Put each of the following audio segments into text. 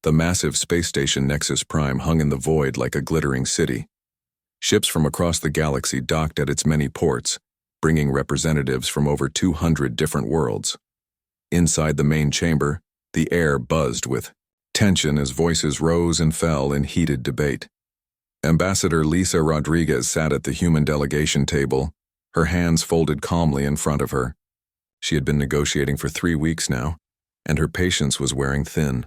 The massive space station Nexus Prime hung in the void like a glittering city. Ships from across the galaxy docked at its many ports, bringing representatives from over 200 different worlds. Inside the main chamber, the air buzzed with tension as voices rose and fell in heated debate. Ambassador Lisa Rodriguez sat at the human delegation table, her hands folded calmly in front of her. She had been negotiating for 3 weeks now, and her patience was wearing thin.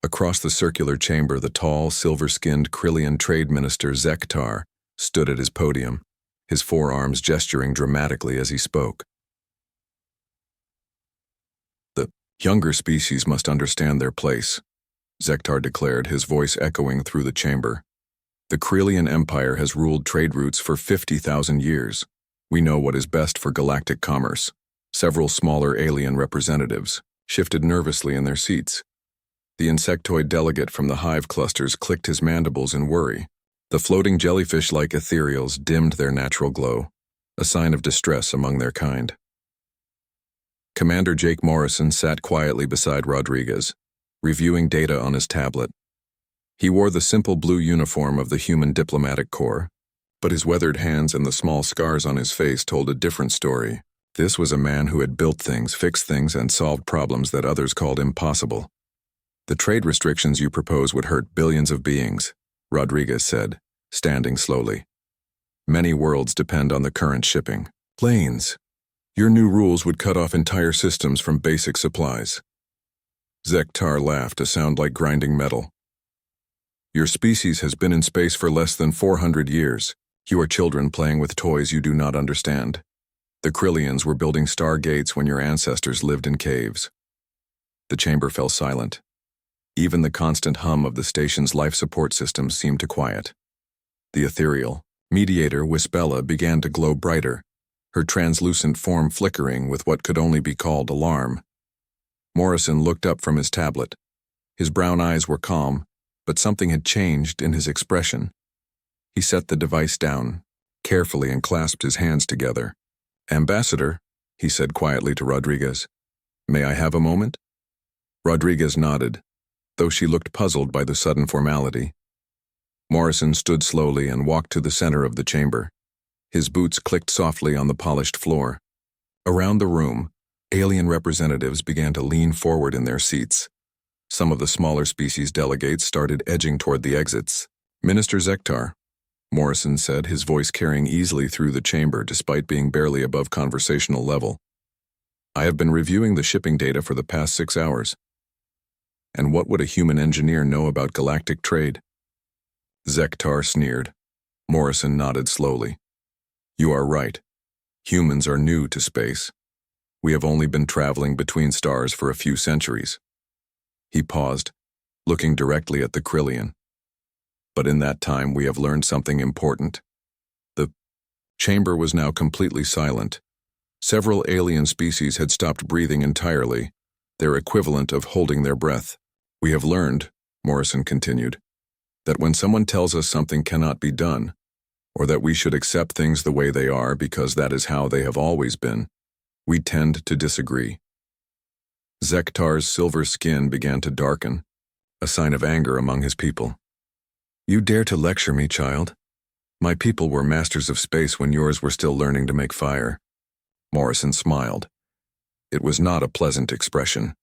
Across the circular chamber, the tall, silver-skinned Krillian Trade Minister Zektar stood at his podium, his forearms gesturing dramatically as he spoke. The younger species must understand their place, Zektar declared, his voice echoing through the chamber. The Krillian Empire has ruled trade routes for 50,000 years. We know what is best for galactic commerce. Several smaller alien representatives shifted nervously in their seats. The insectoid delegate from the hive clusters clicked his mandibles in worry. The floating jellyfish-like ethereals dimmed their natural glow, a sign of distress among their kind. Commander Jake Morrison sat quietly beside Rodriguez, reviewing data on his tablet. He wore the simple blue uniform of the Human Diplomatic Corps, but his weathered hands and the small scars on his face told a different story. This was a man who had built things, fixed things, and solved problems that others called impossible. The trade restrictions you propose would hurt billions of beings, Rodriguez said, standing slowly. Many worlds depend on the current shipping lanes. Your new rules would cut off entire systems from basic supplies. Zektar laughed, a sound like grinding metal. Your species has been in space for less than 400 years. You are children playing with toys you do not understand. The Krillians were building stargates when your ancestors lived in caves. The chamber fell silent. Even the constant hum of the station's life support system seemed to quiet. The ethereal mediator Wispella began to glow brighter, her translucent form flickering with what could only be called alarm. Morrison looked up from his tablet. His brown eyes were calm, but something had changed in his expression. He set the device down, carefully, and clasped his hands together. "Ambassador," he said quietly to Rodriguez, "may I have a moment?" Rodriguez nodded, though she looked puzzled by the sudden formality. Morrison stood slowly and walked to the center of the chamber. His boots clicked softly on the polished floor. Around the room, alien representatives began to lean forward in their seats. Some of the smaller species delegates started edging toward the exits. "Minister Zektar," Morrison said, his voice carrying easily through the chamber despite being barely above conversational level. "I have been reviewing the shipping data for the past 6 hours. And what would a human engineer know about galactic trade?" Zektar sneered. Morrison nodded slowly. "You are right. Humans are new to space. We have only been traveling between stars for a few centuries." He paused, looking directly at the Krillian. "But in that time we have learned something important." The chamber was now completely silent. Several alien species had stopped breathing entirely, their equivalent of holding their breath. "We have learned," Morrison continued, "that when someone tells us something cannot be done, or that we should accept things the way they are because that is how they have always been, we tend to disagree." Zektar's silver skin began to darken, a sign of anger among his people. "You dare to lecture me, child? My people were masters of space when yours were still learning to make fire." Morrison smiled. It was not a pleasant expression.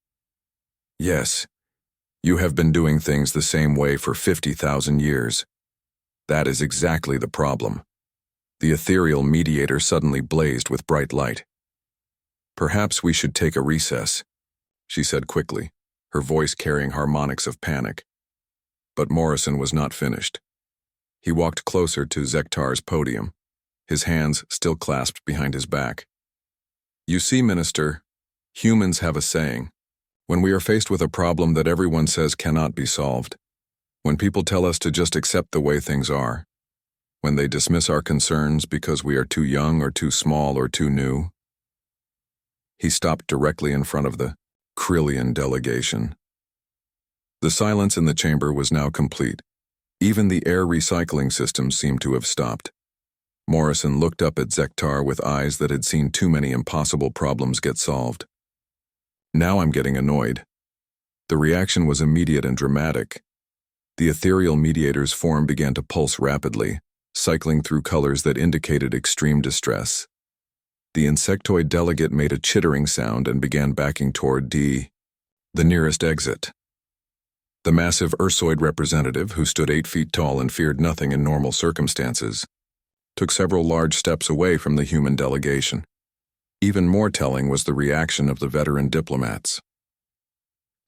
"Yes, you have been doing things the same way for 50,000 years. That is exactly the problem." The ethereal mediator suddenly blazed with bright light. "Perhaps we should take a recess," she said quickly, her voice carrying harmonics of panic. But Morrison was not finished. He walked closer to Zektar's podium, his hands still clasped behind his back. "You see, Minister, humans have a saying. When we are faced with a problem that everyone says cannot be solved, when people tell us to just accept the way things are, when they dismiss our concerns because we are too young or too small or too new." He stopped directly in front of the Krillian delegation. The silence in the chamber was now complete. Even the air recycling system seemed to have stopped. Morrison looked up at Zektar with eyes that had seen too many impossible problems get solved. "Now I'm getting annoyed." The reaction was immediate and dramatic. The ethereal mediator's form began to pulse rapidly, cycling through colors that indicated extreme distress. The insectoid delegate made a chittering sound and began backing toward the nearest exit. The massive Ursoid representative, who stood 8 feet tall and feared nothing in normal circumstances, took several large steps away from the human delegation. Even more telling was the reaction of the veteran diplomats.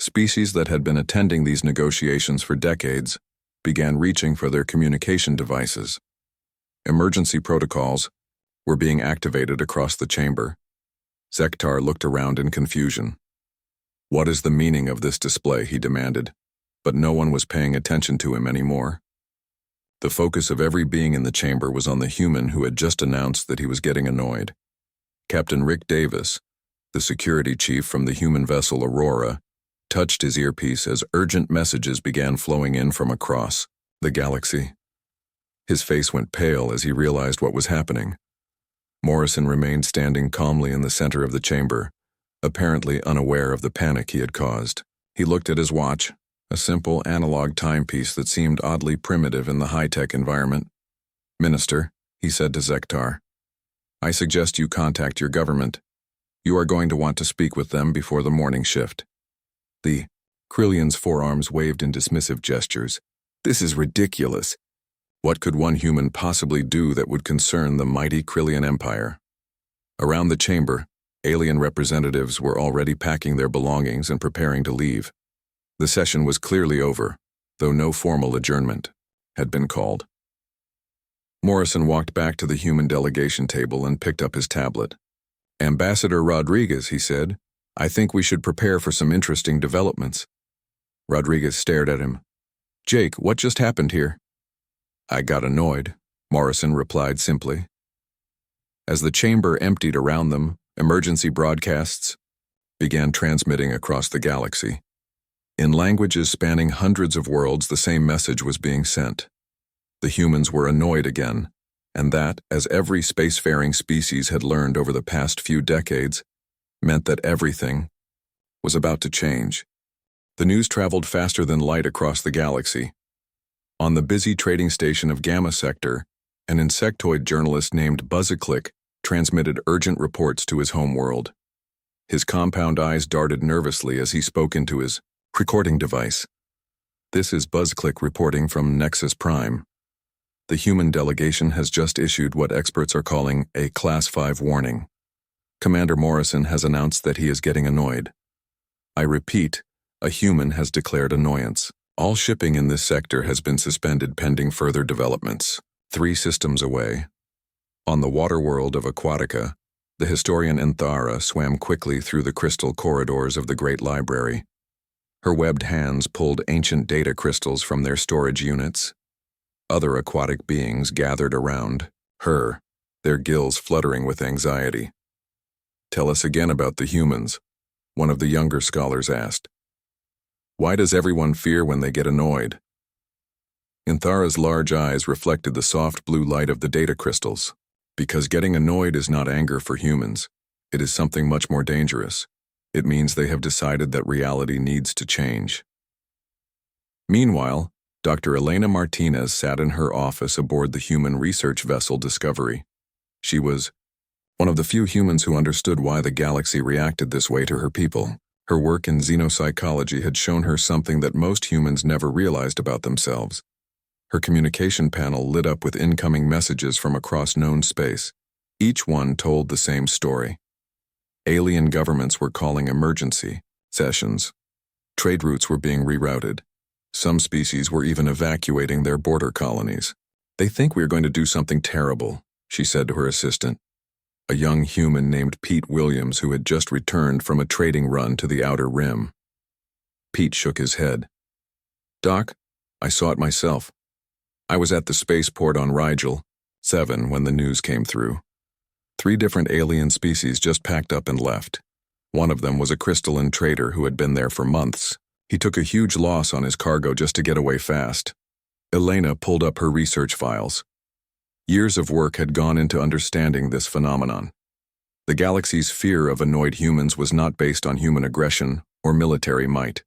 Species that had been attending these negotiations for decades began reaching for their communication devices. Emergency protocols were being activated across the chamber. Zektar looked around in confusion. "What is the meaning of this display?" he demanded, but no one was paying attention to him anymore. The focus of every being in the chamber was on the human who had just announced that he was getting annoyed. Captain Rick Davis, the security chief from the human vessel Aurora, touched his earpiece as urgent messages began flowing in from across the galaxy. His face went pale as he realized what was happening. Morrison remained standing calmly in the center of the chamber, apparently unaware of the panic he had caused. He looked at his watch, a simple analog timepiece that seemed oddly primitive in the high-tech environment. "Minister," he said to Zektar, "I suggest you contact your government. You are going to want to speak with them before the morning shift." The Krillian's forearms waved in dismissive gestures. "This is ridiculous. What could one human possibly do that would concern the mighty Krillian Empire?" Around the chamber, alien representatives were already packing their belongings and preparing to leave. The session was clearly over, though no formal adjournment had been called. Morrison walked back to the human delegation table and picked up his tablet. "Ambassador Rodriguez," he said, "I think we should prepare for some interesting developments." Rodriguez stared at him. "Jake, what just happened here?" "I got annoyed," Morrison replied simply. As the chamber emptied around them, emergency broadcasts began transmitting across the galaxy. In languages spanning hundreds of worlds, the same message was being sent. The humans were annoyed again, and that, as every spacefaring species had learned over the past few decades, meant that everything was about to change. The news traveled faster than light across the galaxy. On the busy trading station of Gamma Sector, an insectoid journalist named Buzziclick transmitted urgent reports to his home world. His compound eyes darted nervously as he spoke into his recording device. "This is Buzzclick reporting from Nexus Prime. The human delegation has just issued what experts are calling a Class 5 warning. Commander Morrison has announced that he is getting annoyed. I repeat, a human has declared annoyance. All shipping in this sector has been suspended pending further developments." 3 systems away, on the water world of Aquatica, the historian Enthara swam quickly through the crystal corridors of the Great Library. Her webbed hands pulled ancient data crystals from their storage units. Other aquatic beings gathered around her, their gills fluttering with anxiety. "Tell us again about the humans," one of the younger scholars asked. "Why does everyone fear when they get annoyed?" Enthara's large eyes reflected the soft blue light of the data crystals. "Because getting annoyed is not anger for humans. It is something much more dangerous. It means they have decided that reality needs to change." Meanwhile, Dr. Elena Martinez sat in her office aboard the human research vessel Discovery. She was one of the few humans who understood why the galaxy reacted this way to her people. Her work in xenopsychology had shown her something that most humans never realized about themselves. Her communication panel lit up with incoming messages from across known space. Each one told the same story. Alien governments were calling emergency sessions. Trade routes were being rerouted. Some species were even evacuating their border colonies. "They think we are going to do something terrible," she said to her assistant, a young human named Pete Williams who had just returned from a trading run to the Outer Rim. Pete shook his head. "Doc, I saw it myself. I was at the spaceport on Rigel 7 when the news came through. 3 different alien species just packed up and left. One of them was a crystalline trader who had been there for months. He took a huge loss on his cargo just to get away fast." Elena pulled up her research files. Years of work had gone into understanding this phenomenon. The galaxy's fear of annoyed humans was not based on human aggression or military might.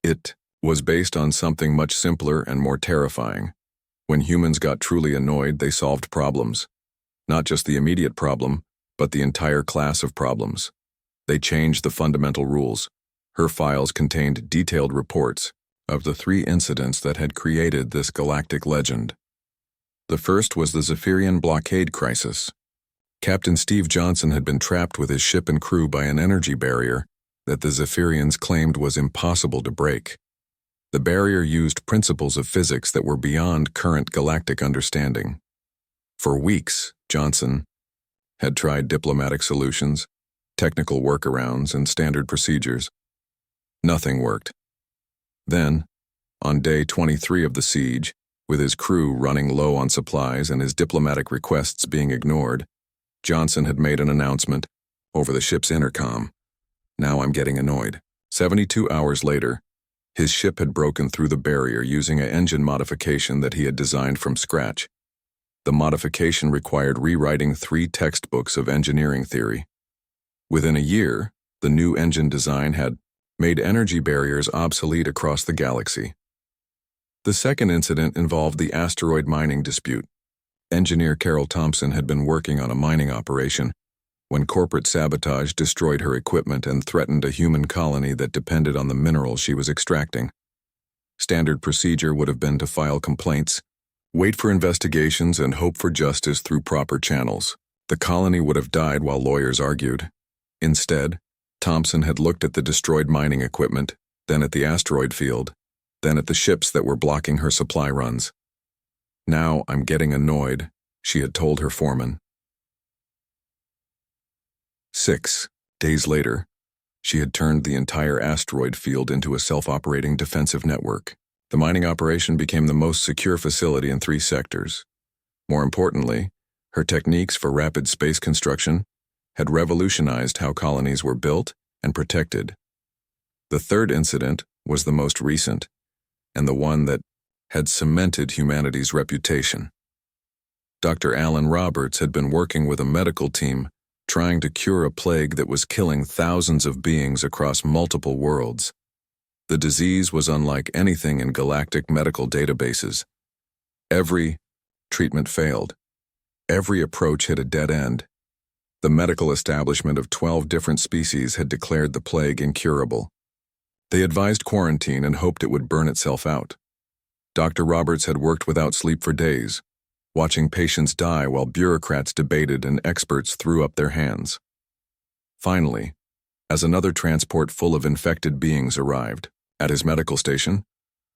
It was based on something much simpler and more terrifying. When humans got truly annoyed, they solved problems. Not just the immediate problem, but the entire class of problems. They changed the fundamental rules. Her files contained detailed reports of the 3 incidents that had created this galactic legend. The first was the Zephyrian blockade crisis. Captain Steve Johnson had been trapped with his ship and crew by an energy barrier that the Zephyrians claimed was impossible to break. The barrier used principles of physics that were beyond current galactic understanding. For weeks, Johnson had tried diplomatic solutions, technical workarounds, and standard procedures. Nothing worked. Then, on day 23 of the siege, with his crew running low on supplies and his diplomatic requests being ignored, Johnson had made an announcement over the ship's intercom. "Now I'm getting annoyed." 72 hours later, his ship had broken through the barrier using an engine modification that he had designed from scratch. The modification required rewriting 3 textbooks of engineering theory. Within a year, the new engine design had made energy barriers obsolete across the galaxy. The second incident involved the asteroid mining dispute. Engineer Carol Thompson had been working on a mining operation when corporate sabotage destroyed her equipment and threatened a human colony that depended on the minerals she was extracting. Standard procedure would have been to file complaints, wait for investigations, and hope for justice through proper channels. The colony would have died while lawyers argued. Instead, Thompson had looked at the destroyed mining equipment, then at the asteroid field, then at the ships that were blocking her supply runs. "Now I'm getting annoyed," she had told her foreman. 6 days later, she had turned the entire asteroid field into a self-operating defensive network. The mining operation became the most secure facility in 3 sectors. More importantly, her techniques for rapid space construction had revolutionized how colonies were built and protected. The third incident was the most recent, and the one that had cemented humanity's reputation. Dr. Alan Roberts had been working with a medical team trying to cure a plague that was killing thousands of beings across multiple worlds. The disease was unlike anything in galactic medical databases. Every treatment failed. Every approach hit a dead end. The medical establishment of 12 different species had declared the plague incurable. They advised quarantine and hoped it would burn itself out. Dr. Roberts had worked without sleep for days, watching patients die while bureaucrats debated and experts threw up their hands. Finally, as another transport full of infected beings arrived at his medical station,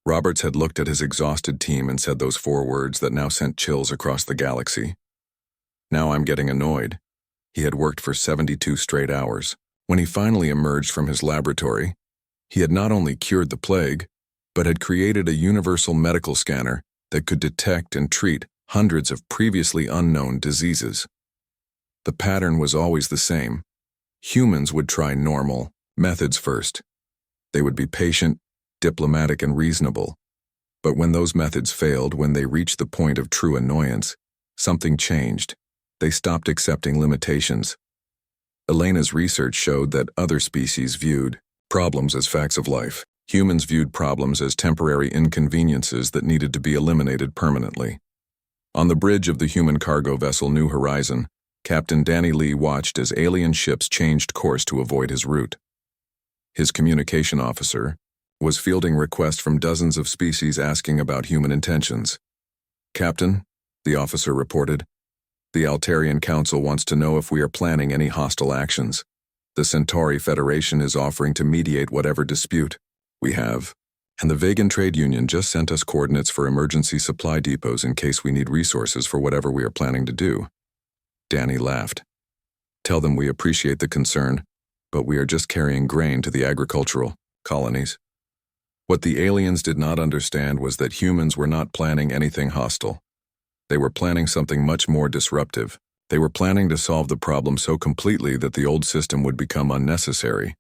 Roberts had looked at his exhausted team and said those 4 words that now sent chills across the galaxy. "Now I'm getting annoyed." He had worked for 72 straight hours. When he finally emerged from his laboratory, he had not only cured the plague, but had created a universal medical scanner that could detect and treat hundreds of previously unknown diseases. The pattern was always the same. Humans would try normal methods first. They would be patient, diplomatic, and reasonable. But when those methods failed, when they reached the point of true annoyance, something changed. They stopped accepting limitations. Elena's research showed that other species viewed problems as facts of life. Humans viewed problems as temporary inconveniences that needed to be eliminated permanently. On the bridge of the human cargo vessel New Horizon, Captain Danny Lee watched as alien ships changed course to avoid his route. His communication officer was fielding requests from dozens of species asking about human intentions. "Captain," the officer reported, "the Altarian Council wants to know if we are planning any hostile actions. The Centauri Federation is offering to mediate whatever dispute we have, and the Vegan Trade Union just sent us coordinates for emergency supply depots in case we need resources for whatever we are planning to do." Danny laughed. "Tell them we appreciate the concern, but we are just carrying grain to the agricultural colonies." What the aliens did not understand was that humans were not planning anything hostile. They were planning something much more disruptive. They were planning to solve the problem so completely that the old system would become unnecessary.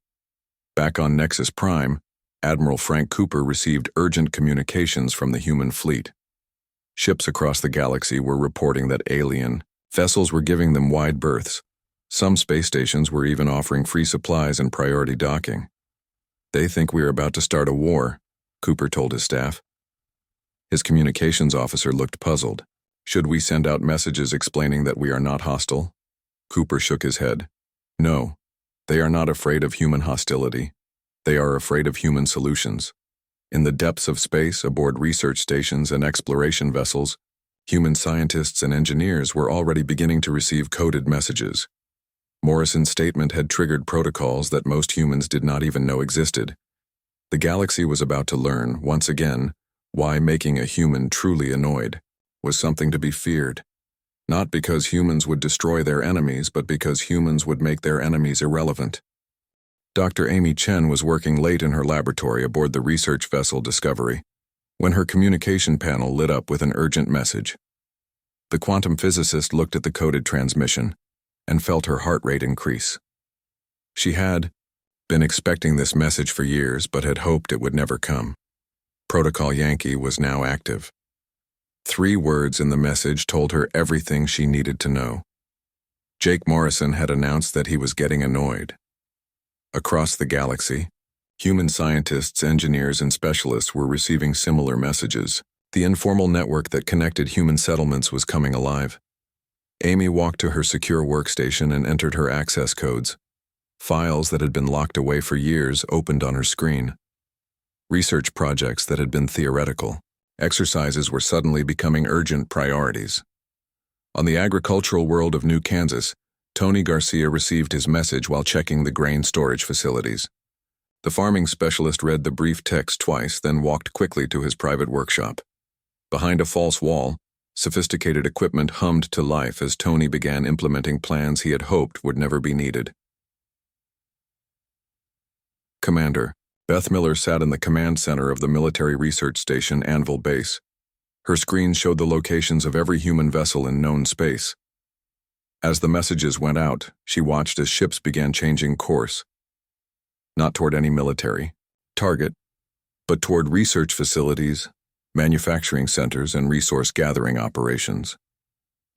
Back on Nexus Prime, Admiral Frank Cooper received urgent communications from the human fleet. Ships across the galaxy were reporting that alien vessels were giving them wide berths. Some space stations were even offering free supplies and priority docking. They think we are about to start a war, Cooper told his staff. His communications officer looked puzzled. Should we send out messages explaining that we are not hostile? Cooper shook his head. No, they are not afraid of human hostility. They are afraid of human solutions. In the depths of space, aboard research stations and exploration vessels, human scientists and engineers were already beginning to receive coded messages. Morrison's statement had triggered protocols that most humans did not even know existed. The galaxy was about to learn, once again, why making a human truly annoyed was something to be feared. Not because humans would destroy their enemies, but because humans would make their enemies irrelevant. Dr. Amy Chen was working late in her laboratory aboard the research vessel Discovery, when her communication panel lit up with an urgent message. The quantum physicist looked at the coded transmission and felt her heart rate increase. She had been expecting this message for years, but had hoped it would never come. Protocol Yankee was now active. 3 words in the message told her everything she needed to know. Jake Morrison had announced that he was getting annoyed. Across the galaxy, human scientists, engineers, and specialists were receiving similar messages. The informal network that connected human settlements was coming alive. Amy walked to her secure workstation and entered her access codes. Files that had been locked away for years opened on her screen. Research projects that had been theoretical, exercises were suddenly becoming urgent priorities. On the agricultural world of New Kansas, Tony Garcia received his message while checking the grain storage facilities. The farming specialist read the brief text twice, then walked quickly to his private workshop. Behind a false wall, sophisticated equipment hummed to life as Tony began implementing plans he had hoped would never be needed. Commander, Beth Miller sat in the command center of the military research station Anvil Base. Her screen showed the locations of every human vessel in known space. As the messages went out, she watched as ships began changing course. Not toward any military target, but toward research facilities, manufacturing centers, and resource-gathering operations.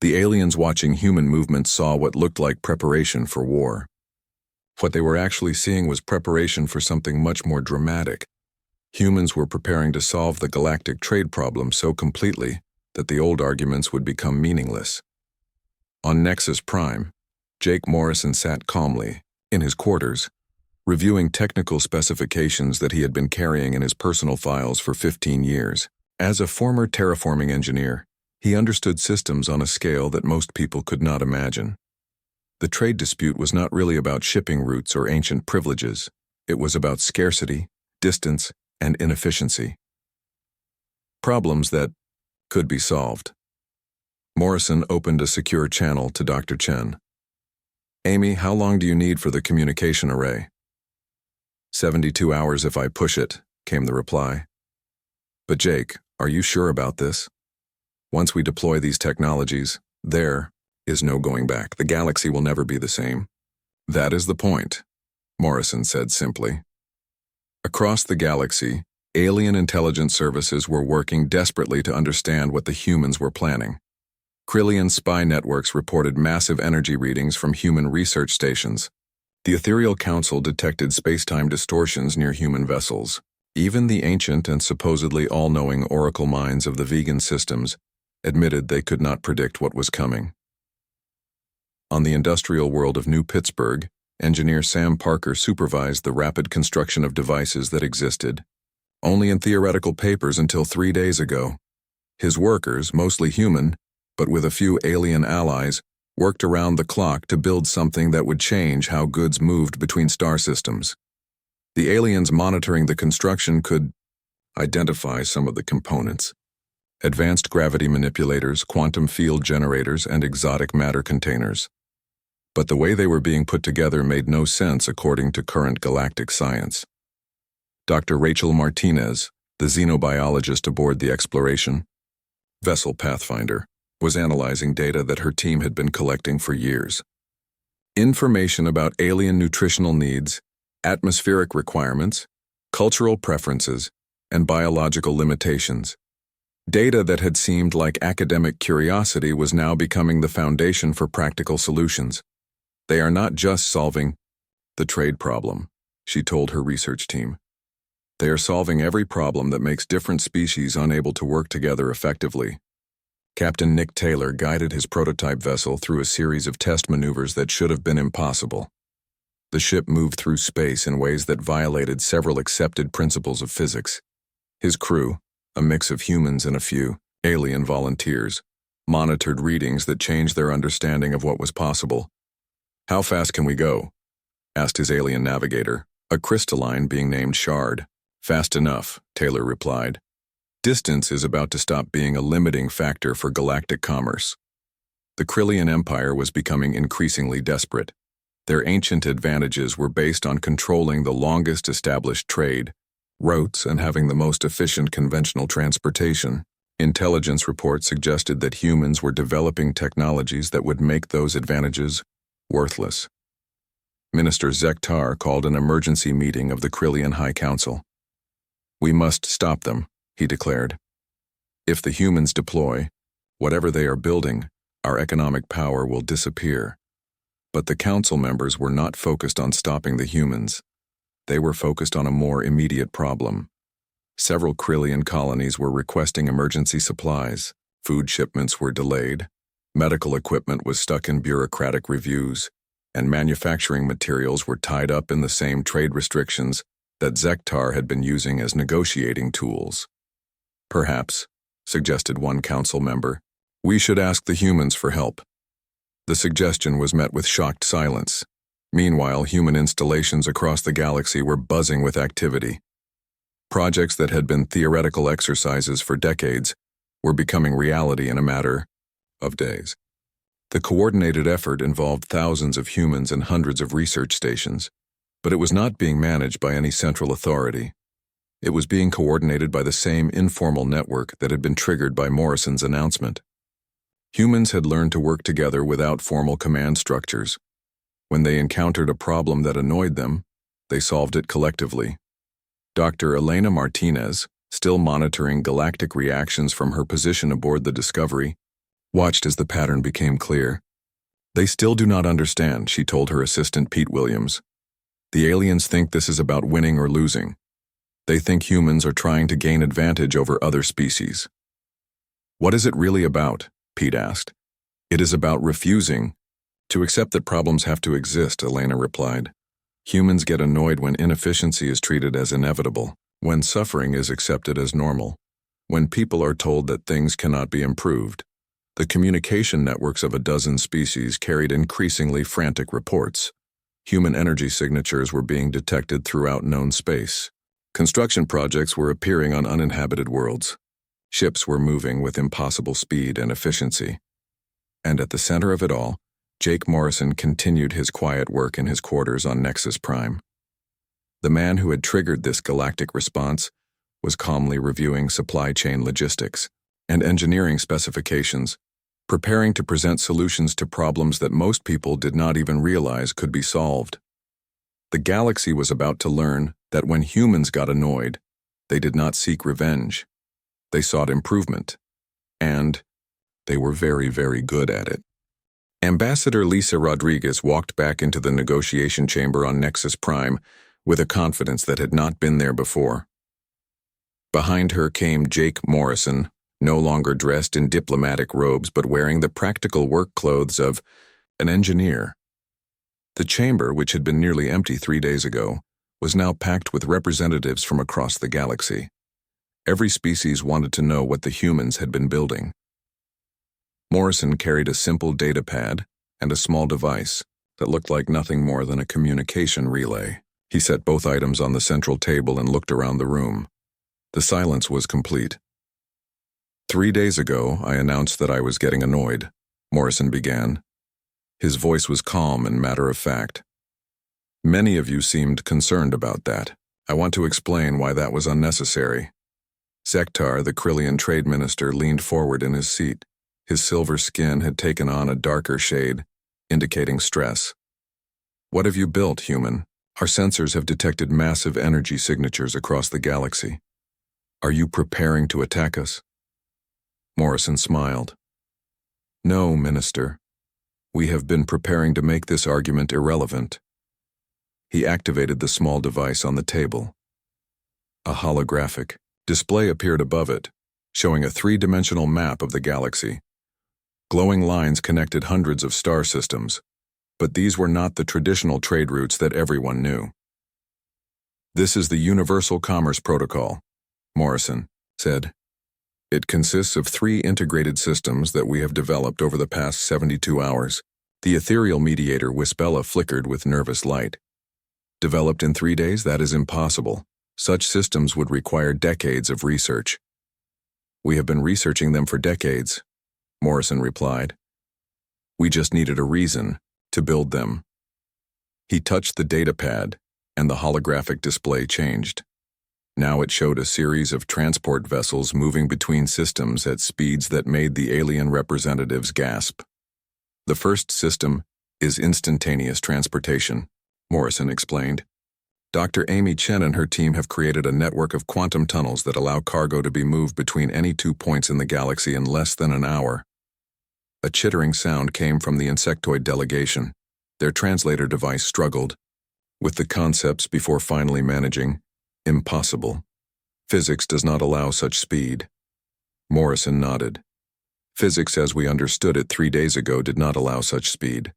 The aliens watching human movements saw what looked like preparation for war. What they were actually seeing was preparation for something much more dramatic. Humans were preparing to solve the galactic trade problem so completely that the old arguments would become meaningless. On Nexus Prime, Jake Morrison sat calmly, in his quarters, reviewing technical specifications that he had been carrying in his personal files for 15 years. As a former terraforming engineer, he understood systems on a scale that most people could not imagine. The trade dispute was not really about shipping routes or ancient privileges. It was about scarcity, distance, and inefficiency. Problems that could be solved. Morrison opened a secure channel to Dr. Chen. Amy, how long do you need for the communication array? 72 hours if I push it, came the reply. But Jake, are you sure about this? Once we deploy these technologies, there is no going back. The galaxy will never be the same. That is the point, Morrison said simply. Across the galaxy, alien intelligence services were working desperately to understand what the humans were planning. Krillian spy networks reported massive energy readings from human research stations. The Ethereal Council detected space-time distortions near human vessels. Even the ancient and supposedly all-knowing oracle minds of the vegan systems admitted they could not predict what was coming. On the industrial world of New Pittsburgh, engineer Sam Parker supervised the rapid construction of devices that existed only in theoretical papers until 3 days ago. His workers, mostly human, but with a few alien allies, worked around the clock to build something that would change how goods moved between star systems. The aliens monitoring the construction could identify some of the components: advanced gravity manipulators, quantum field generators, and exotic matter containers. But the way they were being put together made no sense according to current galactic science. Dr. Rachel Martinez, the xenobiologist aboard the exploration vessel Pathfinder, was analyzing data that her team had been collecting for years. Information about alien nutritional needs, atmospheric requirements, cultural preferences, and biological limitations. Data that had seemed like academic curiosity was now becoming the foundation for practical solutions. They are not just solving the trade problem, she told her research team. They are solving every problem that makes different species unable to work together effectively. Captain Nick Taylor guided his prototype vessel through a series of test maneuvers that should have been impossible. The ship moved through space in ways that violated several accepted principles of physics. His crew, a mix of humans and a few alien volunteers, monitored readings that changed their understanding of what was possible. "How fast can we go?" asked his alien navigator, a crystalline being named Shard. "Fast enough," Taylor replied. "Distance is about to stop being a limiting factor for galactic commerce." The Krillian Empire was becoming increasingly desperate. Their ancient advantages were based on controlling the longest established trade routes and having the most efficient conventional transportation. Intelligence reports suggested that humans were developing technologies that would make those advantages worthless. Minister Zektar called an emergency meeting of the Krillian High Council. "We must stop them," he declared. "If the humans deploy, whatever they are building, our economic power will disappear." But the council members were not focused on stopping the humans. They were focused on a more immediate problem. Several Krillian colonies were requesting emergency supplies. Food shipments were delayed. Medical equipment was stuck in bureaucratic reviews, and manufacturing materials were tied up in the same trade restrictions that Zektar had been using as negotiating tools. "Perhaps," suggested one council member, "we should ask the humans for help." The suggestion was met with shocked silence. Meanwhile, human installations across the galaxy were buzzing with activity. Projects that had been theoretical exercises for decades were becoming reality in a matter of days. The coordinated effort involved thousands of humans and hundreds of research stations, but it was not being managed by any central authority. It was being coordinated by the same informal network that had been triggered by Morrison's announcement. Humans had learned to work together without formal command structures. When they encountered a problem that annoyed them, they solved it collectively. Dr. Elena Martinez, still monitoring galactic reactions from her position aboard the Discovery, watched as the pattern became clear. "They still do not understand," she told her assistant Pete Williams. "The aliens think this is about winning or losing. They think humans are trying to gain advantage over other species." "What is it really about?" Pete asked. "It is about refusing to accept that problems have to exist," Elena replied. "Humans get annoyed when inefficiency is treated as inevitable, when suffering is accepted as normal, when people are told that things cannot be improved." The communication networks of a dozen species carried increasingly frantic reports. Human energy signatures were being detected throughout known space. Construction projects were appearing on uninhabited worlds. Ships were moving with impossible speed and efficiency. And at the center of it all, Jake Morrison continued his quiet work in his quarters on Nexus Prime. The man who had triggered this galactic response was calmly reviewing supply chain logistics and engineering specifications, preparing to present solutions to problems that most people did not even realize could be solved. The galaxy was about to learn that when humans got annoyed, they did not seek revenge. They sought improvement. And they were very, very good at it. Ambassador Lisa Rodriguez walked back into the negotiation chamber on Nexus Prime with a confidence that had not been there before. Behind her came Jake Morrison, no longer dressed in diplomatic robes but wearing the practical work clothes of an engineer. The chamber, which had been nearly empty 3 days ago, was now packed with representatives from across the galaxy. Every species wanted to know what the humans had been building. Morrison carried a simple data pad and a small device that looked like nothing more than a communication relay. He set both items on the central table and looked around the room. The silence was complete. 3 days ago, I announced that I was getting annoyed, Morrison began. His voice was calm and matter-of-fact. Many of you seemed concerned about that. I want to explain why that was unnecessary. Zektar, the Krillian trade minister, leaned forward in his seat. His silver skin had taken on a darker shade, indicating stress. "What have you built, human? Our sensors have detected massive energy signatures across the galaxy. Are you preparing to attack us?" Morrison smiled. "No, Minister. We have been preparing to make this argument irrelevant." He activated the small device on the table. A holographic display appeared above it, showing a three-dimensional map of the galaxy. Glowing lines connected hundreds of star systems, but these were not the traditional trade routes that everyone knew. "This is the Universal Commerce Protocol," Morrison said. "It consists of three integrated systems that we have developed over the past 72 hours. The ethereal mediator Wispella flickered with nervous light. "Developed in 3 days? That is impossible. Such systems would require decades of research." "We have been researching them for decades," Morrison replied. "We just needed a reason to build them." He touched the data pad, and the holographic display changed. Now it showed a series of transport vessels moving between systems at speeds that made the alien representatives gasp. "The first system is instantaneous transportation," Morrison explained. "Dr. Amy Chen and her team have created a network of quantum tunnels that allow cargo to be moved between any 2 points in the galaxy in less than an hour." A chittering sound came from the insectoid delegation. Their translator device struggled with the concepts before finally managing, "Impossible. Physics does not allow such speed." Morrison nodded. "Physics as we understood it 3 days ago did not allow such speed.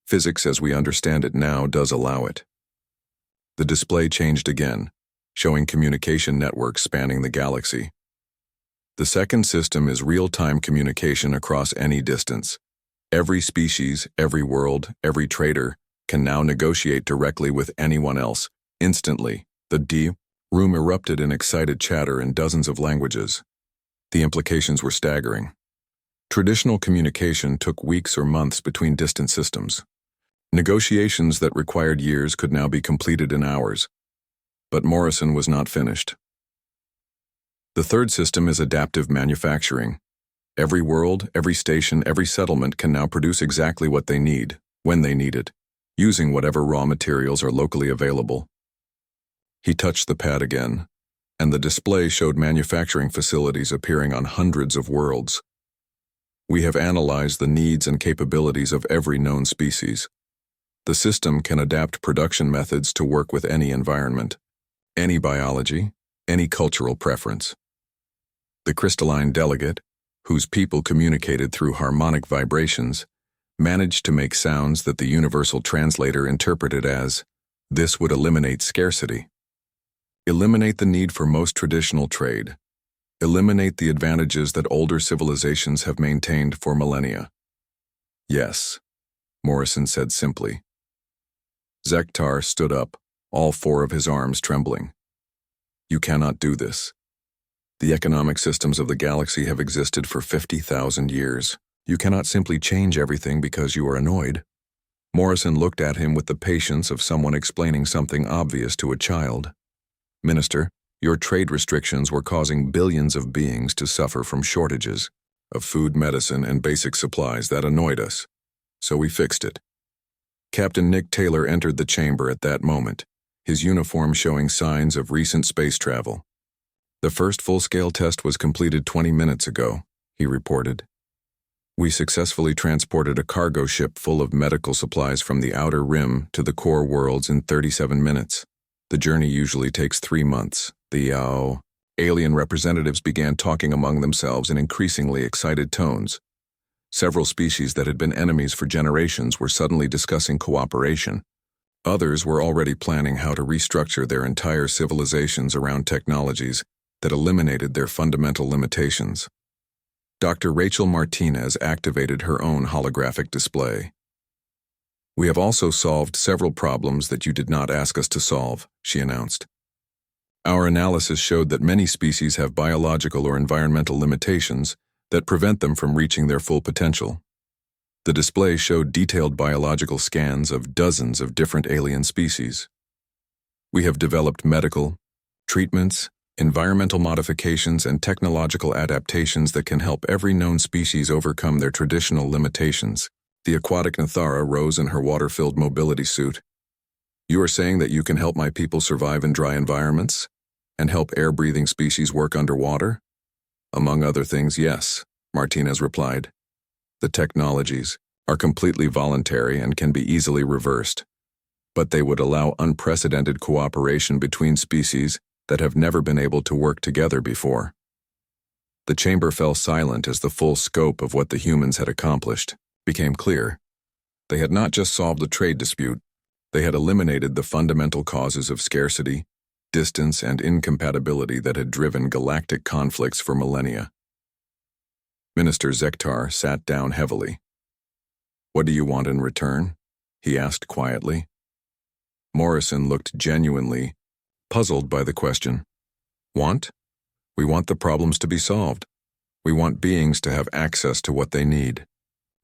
Physics as we understand it now does allow it." The display changed again, showing communication networks spanning the galaxy. "The second system is real-time communication across any distance. Every species, every world, every trader can now negotiate directly with anyone else, instantly." The room erupted in excited chatter in dozens of languages. The implications were staggering. Traditional communication took weeks or months between distant systems. Negotiations that required years could now be completed in hours. But Morrison was not finished. "The third system is adaptive manufacturing. Every world, every station, every settlement can now produce exactly what they need, when they need it, using whatever raw materials are locally available." He touched the pad again, and the display showed manufacturing facilities appearing on hundreds of worlds. "We have analyzed the needs and capabilities of every known species. The system can adapt production methods to work with any environment, any biology, any cultural preference." The crystalline delegate, whose people communicated through harmonic vibrations, managed to make sounds that the universal translator interpreted as, "This would eliminate scarcity. Eliminate the need for most traditional trade. Eliminate the advantages that older civilizations have maintained for millennia." "Yes," Morrison said simply. Zektar stood up, all 4 of his arms trembling. "You cannot do this. The economic systems of the galaxy have existed for 50,000 years. You cannot simply change everything because you are annoyed." Morrison looked at him with the patience of someone explaining something obvious to a child. "Minister, your trade restrictions were causing billions of beings to suffer from shortages of food, medicine, and basic supplies. That annoyed us. So we fixed it." Captain Nick Taylor entered the chamber at that moment, his uniform showing signs of recent space travel. "The first full-scale test was completed 20 minutes ago," he reported. "We successfully transported a cargo ship full of medical supplies from the outer rim to the core worlds in 37 minutes. The journey usually takes 3 months. The alien representatives began talking among themselves in increasingly excited tones. Several species that had been enemies for generations were suddenly discussing cooperation. Others were already planning how to restructure their entire civilizations around technologies that eliminated their fundamental limitations. Dr. Rachel Martinez activated her own holographic display. "We have also solved several problems that you did not ask us to solve," she announced. "Our analysis showed that many species have biological or environmental limitations that prevent them from reaching their full potential." The display showed detailed biological scans of dozens of different alien species. "We have developed medical, treatments, environmental modifications, and technological adaptations that can help every known species overcome their traditional limitations." The aquatic Nathara rose in her water-filled mobility suit. "You are saying that you can help my people survive in dry environments? And help air-breathing species work underwater?" "Among other things, yes," Martinez replied. "The technologies are completely voluntary and can be easily reversed. But they would allow unprecedented cooperation between species, that have never been able to work together before. The chamber fell silent as the full scope of what the humans had accomplished became clear. They had not just solved a trade dispute, they had eliminated the fundamental causes of scarcity, distance, and incompatibility that had driven galactic conflicts for millennia. Minister Zektar sat down heavily. "What do you want in return?" he asked quietly. Morrison looked genuinely puzzled by the question. "Want? We want the problems to be solved. We want beings to have access to what they need.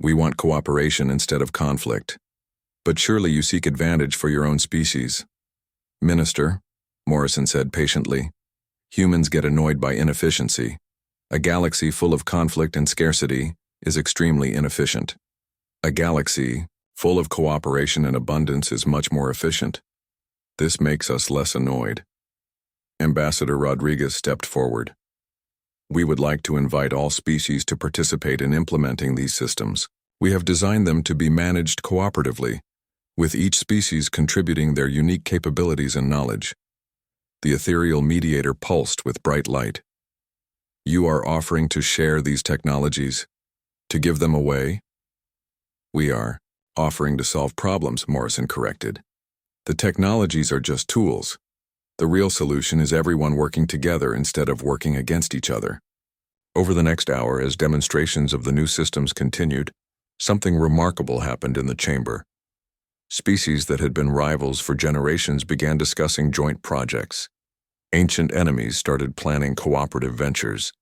We want cooperation instead of conflict. But surely you seek advantage for your own species." "Minister," Morrison said patiently, "humans get annoyed by inefficiency. A galaxy full of conflict and scarcity is extremely inefficient. A galaxy full of cooperation and abundance is much more efficient. This makes us less annoyed." Ambassador Rodriguez stepped forward. "We would like to invite all species to participate in implementing these systems. We have designed them to be managed cooperatively, with each species contributing their unique capabilities and knowledge." The ethereal mediator pulsed with bright light. "You are offering to share these technologies, to give them away?" "We are offering to solve problems," Morrison corrected. "The technologies are just tools. The real solution is everyone working together instead of working against each other." Over the next hour, as demonstrations of the new systems continued, something remarkable happened in the chamber. Species that had been rivals for generations began discussing joint projects. Ancient enemies started planning cooperative ventures.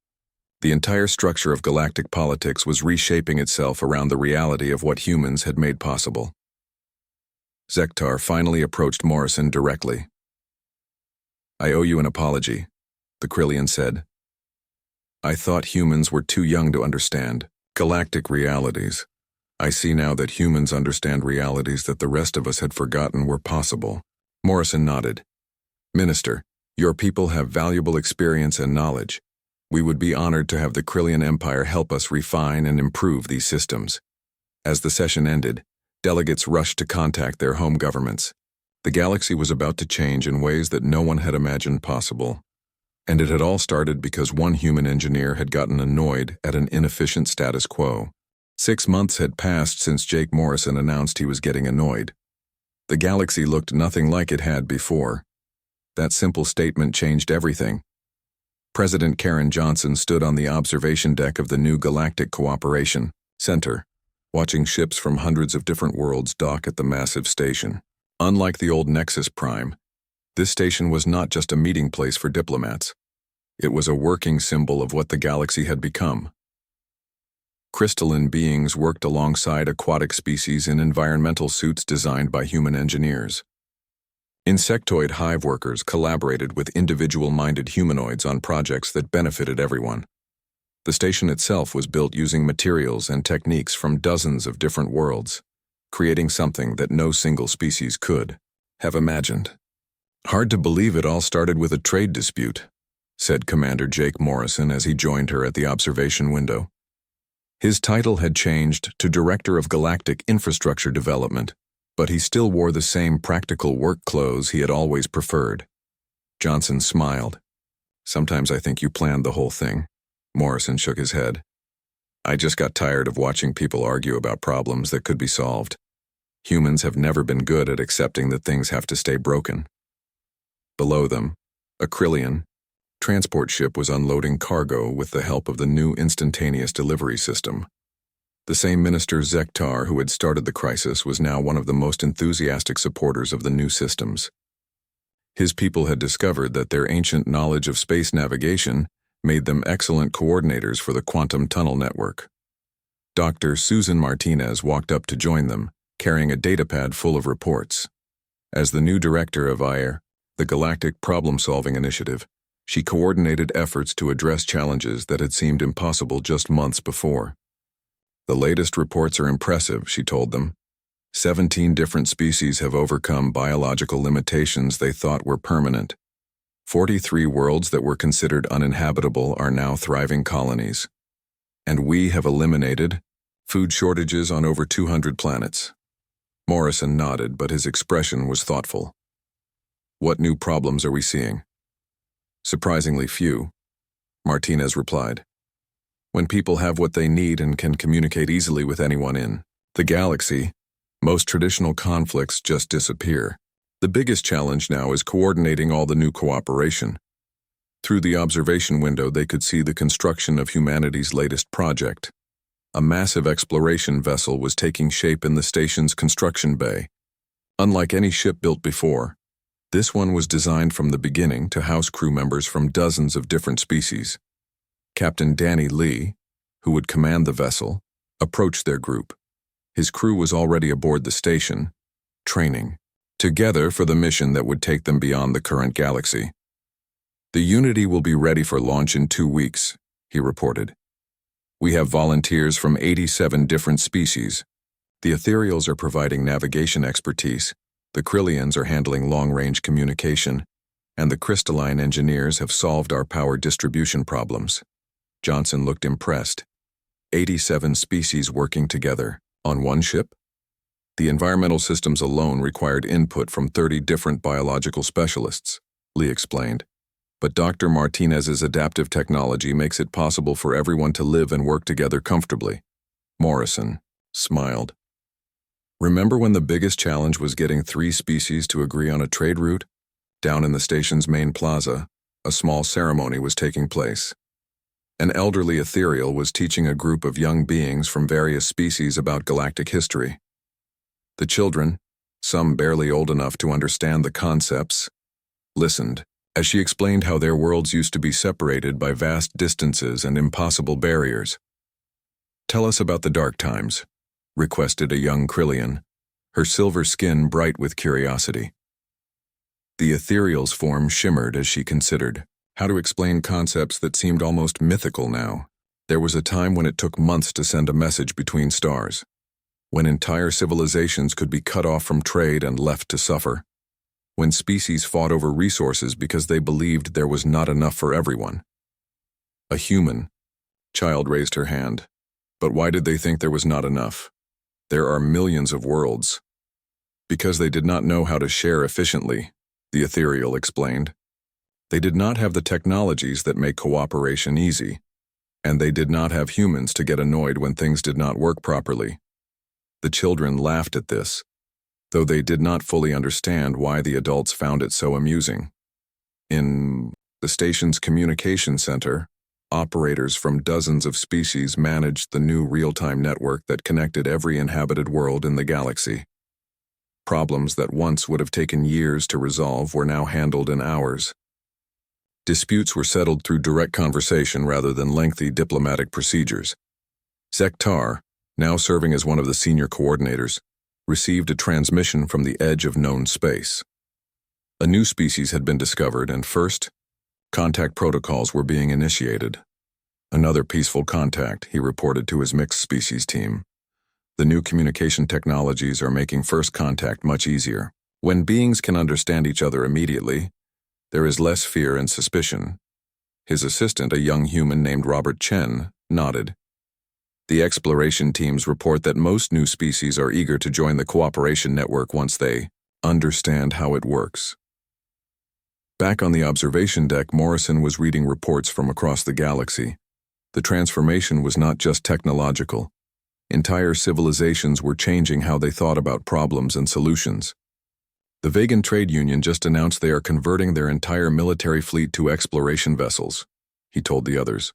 The entire structure of galactic politics was reshaping itself around the reality of what humans had made possible. Zektar finally approached Morrison directly. "I owe you an apology," the Krillian said. "I thought humans were too young to understand galactic realities. I see now that humans understand realities that the rest of us had forgotten were possible." Morrison nodded. "Minister, your people have valuable experience and knowledge. We would be honored to have the Krillian Empire help us refine and improve these systems." As the session ended, delegates rushed to contact their home governments. The galaxy was about to change in ways that no one had imagined possible. And it had all started because one human engineer had gotten annoyed at an inefficient status quo. 6 months had passed since Jake Morrison announced he was getting annoyed. The galaxy looked nothing like it had before. That simple statement changed everything. President Karen Johnson stood on the observation deck of the new Galactic Cooperation Center, watching ships from hundreds of different worlds dock at the massive station. Unlike the old Nexus Prime, this station was not just a meeting place for diplomats. It was a working symbol of what the galaxy had become. Crystalline beings worked alongside aquatic species in environmental suits designed by human engineers. Insectoid hive workers collaborated with individual-minded humanoids on projects that benefited everyone. The station itself was built using materials and techniques from dozens of different worlds, creating something that no single species could have imagined. "Hard to believe it all started with a trade dispute," said Commander Jake Morrison as he joined her at the observation window. His title had changed to Director of Galactic Infrastructure Development, but he still wore the same practical work clothes he had always preferred. Johnson smiled. "Sometimes I think you planned the whole thing." Morrison shook his head. "I just got tired of watching people argue about problems that could be solved. Humans have never been good at accepting that things have to stay broken." Below them, a Krillian transport ship was unloading cargo with the help of the new instantaneous delivery system. The same Minister Zektar who had started the crisis was now one of the most enthusiastic supporters of the new systems. His people had discovered that their ancient knowledge of space navigation made them excellent coordinators for the quantum tunnel network. Dr. Susan Martinez walked up to join them, carrying a datapad full of reports. As the new director of IRE, the Galactic Problem-Solving Initiative, she coordinated efforts to address challenges that had seemed impossible just months before. "The latest reports are impressive," she told them. 17 different species have overcome biological limitations they thought were permanent. 43 worlds that were considered uninhabitable are now thriving colonies. And we have eliminated food shortages on over 200 planets. Morrison nodded, but his expression was thoughtful. "What new problems are we seeing?" Surprisingly few, Martinez replied. When people have what they need and can communicate easily with anyone in the galaxy, most traditional conflicts just disappear. The biggest challenge now is coordinating all the new cooperation. Through the observation window, they could see the construction of humanity's latest project. A massive exploration vessel was taking shape in the station's construction bay. Unlike any ship built before, this one was designed from the beginning to house crew members from dozens of different species. Captain Danny Lee, who would command the vessel, approached their group. His crew was already aboard the station, training together for the mission that would take them beyond the current galaxy. The Unity will be ready for launch in 2 weeks, he reported. We have volunteers from 87 different species. The Ethereals are providing navigation expertise, the Krillians are handling long-range communication, and the crystalline engineers have solved our power distribution problems. Johnson looked impressed. 87 species working together on one ship? The environmental systems alone required input from 30 different biological specialists, Lee explained. But Dr. Martinez's adaptive technology makes it possible for everyone to live and work together comfortably. Morrison smiled. Remember when the biggest challenge was getting 3 species to agree on a trade route? Down in the station's main plaza, a small ceremony was taking place. An elderly ethereal was teaching a group of young beings from various species about galactic history. The children, some barely old enough to understand the concepts, listened as she explained how their worlds used to be separated by vast distances and impossible barriers. "Tell us about the dark times," requested a young Krillian, her silver skin bright with curiosity. The ethereal's form shimmered as she considered how to explain concepts that seemed almost mythical now. There was a time when it took months to send a message between stars, when entire civilizations could be cut off from trade and left to suffer, when species fought over resources because they believed there was not enough for everyone. A human child raised her hand. But why did they think there was not enough? There are millions of worlds. Because they did not know how to share efficiently, the ethereal explained. They did not have the technologies that make cooperation easy, and they did not have humans to get annoyed when things did not work properly. The children laughed at this, though they did not fully understand why the adults found it so amusing. In the station's communication center, operators from dozens of species managed the new real-time network that connected every inhabited world in the galaxy. Problems that once would have taken years to resolve were now handled in hours. Disputes were settled through direct conversation rather than lengthy diplomatic procedures. Zektar, now serving as one of the senior coordinators, received a transmission from the edge of known space. A new species had been discovered, and first, contact protocols were being initiated. Another peaceful contact, he reported to his mixed species team. The new communication technologies are making first contact much easier. When beings can understand each other immediately, there is less fear and suspicion. His assistant, a young human named Robert Chen, nodded. The exploration teams report that most new species are eager to join the cooperation network once they understand how it works. Back on the observation deck, Morrison was reading reports from across the galaxy. The transformation was not just technological. Entire civilizations were changing how they thought about problems and solutions. The Vegan Trade Union just announced they are converting their entire military fleet to exploration vessels, he told the others.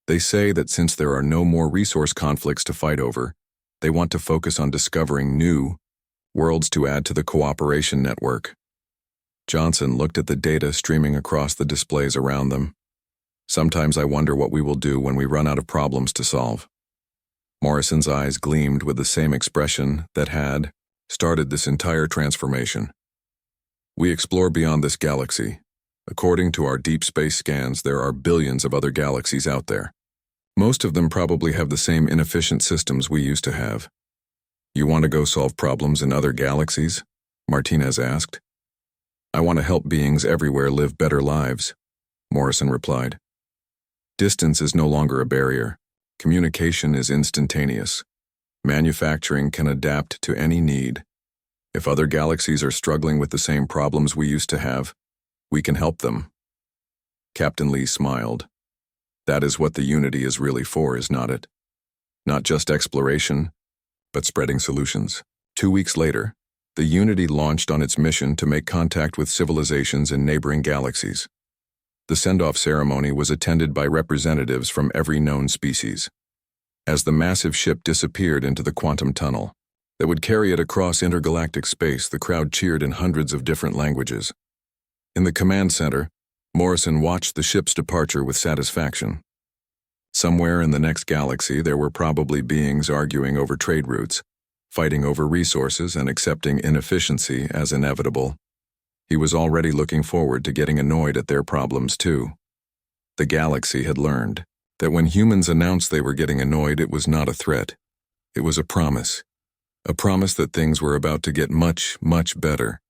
They say that since there are no more resource conflicts to fight over, they want to focus on discovering new worlds to add to the cooperation network. Johnson looked at the data streaming across the displays around them. Sometimes I wonder what we will do when we run out of problems to solve. Morrison's eyes gleamed with the same expression that had started this entire transformation. We explore beyond this galaxy. According to our deep space scans, there are billions of other galaxies out there. Most of them probably have the same inefficient systems we used to have. You want to go solve problems in other galaxies? Martinez asked. I want to help beings everywhere live better lives, Morrison replied. Distance is no longer a barrier. Communication is instantaneous. Manufacturing can adapt to any need. If other galaxies are struggling with the same problems we used to have, we can help them. Captain Lee smiled. That is what the Unity is really for, is not it? Not just exploration, but spreading solutions. 2 weeks later, the Unity launched on its mission to make contact with civilizations in neighboring galaxies. The send-off ceremony was attended by representatives from every known species. As the massive ship disappeared into the quantum tunnel that would carry it across intergalactic space, the crowd cheered in hundreds of different languages. In the command center, Morrison watched the ship's departure with satisfaction. Somewhere in the next galaxy, there were probably beings arguing over trade routes, fighting over resources and accepting inefficiency as inevitable. He was already looking forward to getting annoyed at their problems too. The galaxy had learned that when humans announced they were getting annoyed, it was not a threat. It was a promise. A promise that things were about to get much, much better.